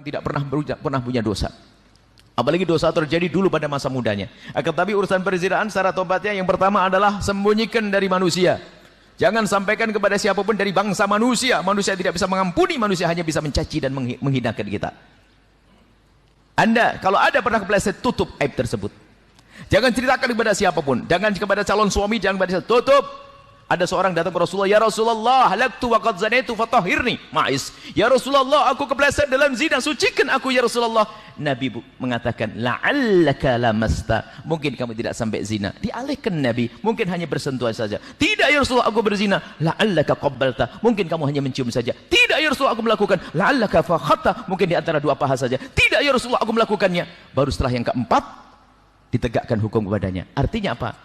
tidak pernah punya dosa. Apalagi dosa terjadi dulu pada masa mudanya. Akan tapi urusan perzinaan secara tobatnya yang pertama adalah sembunyikan dari manusia. Jangan sampaikan kepada siapapun dari bangsa manusia. Manusia tidak bisa mengampuni, manusia hanya bisa mencaci dan menghinakan kita. Anda kalau ada pernah kepleset, tutup aib tersebut. Jangan ceritakan kepada siapapun. Jangan kepada calon suami, jangan kepada siapapun. Tutup. Ada seorang datang ke Rasulullah, "Ya Rasulullah, halaktu wa qad zanaitu fatahhirni." Ma'is. "Ya Rasulullah, aku kepleset dalam zina, sucikan aku ya Rasulullah." Nabi mengatakan, "La'allaka lamasta." Mungkin kamu tidak sampai zina. Dialihkan Nabi, mungkin hanya bersentuhan saja. "Tidak ya Rasulullah, aku berzina." "La'allaka qabbalta." Mungkin kamu hanya mencium saja. "Tidak ya Rasulullah, aku melakukan." "La'allaka fakhatta." Mungkin di antara dua paha saja. "Tidak ya Rasulullah, aku melakukannya." Baru setelah yang keempat ditegakkan hukum kepadanya. Artinya apa?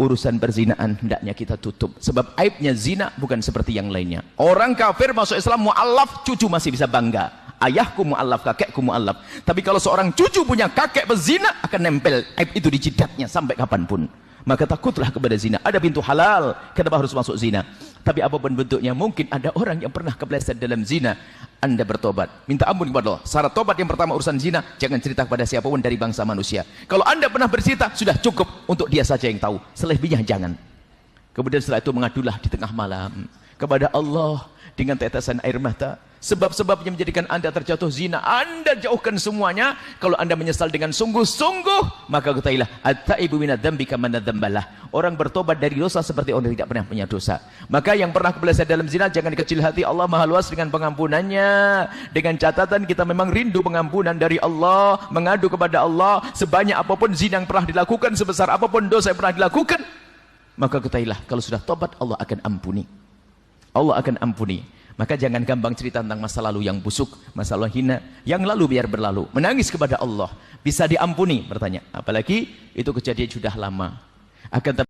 Urusan perzinaan hendaknya kita tutup, sebab aibnya zina bukan seperti yang lainnya. Orang kafir masuk Islam mu'allaf, cucu masih bisa bangga. Ayahku mu'allaf, kakekku mu'allaf. Tapi kalau seorang cucu punya kakek berzina, akan nempel aib itu di jidatnya sampai kapanpun. Maka takutlah kepada zina. Ada pintu halal, kenapa harus masuk zina? Tapi apapun bentuknya, mungkin ada orang yang pernah kepleset dalam zina. Anda bertobat, minta ampun kepada Allah. Syarat tobat yang pertama urusan zina, jangan cerita kepada siapapun dari bangsa manusia. Kalau Anda pernah bercerita, sudah cukup untuk dia saja yang tahu. Selebihnya jangan. Kemudian setelah itu mengadulah di tengah malam kepada Allah dengan tetesan air mata. Sebab-sebabnya menjadikan Anda terjatuh zina, Anda jauhkan semuanya. Kalau Anda menyesal dengan sungguh-sungguh, maka ketahuilah, at-taibu minadz-dzambi kaman dzambalah. Orang bertobat dari dosa seperti orang yang tidak pernah punya dosa. Maka yang pernah kepleset dalam zina, jangan kecil hati. Allah Maha luas dengan pengampunannya. Dengan catatan kita memang rindu pengampunan dari Allah, mengadu kepada Allah. Sebanyak apapun zina yang pernah dilakukan, sebesar apapun dosa yang pernah dilakukan, maka ketahuilah, kalau sudah tobat, Allah akan ampuni. Allah akan ampuni. Maka jangan gampang cerita tentang masa lalu yang busuk, masa lalu hina. Yang lalu biar berlalu. Menangis kepada Allah. Bisa diampuni, bertanya. Apalagi itu kejadian sudah lama. Akan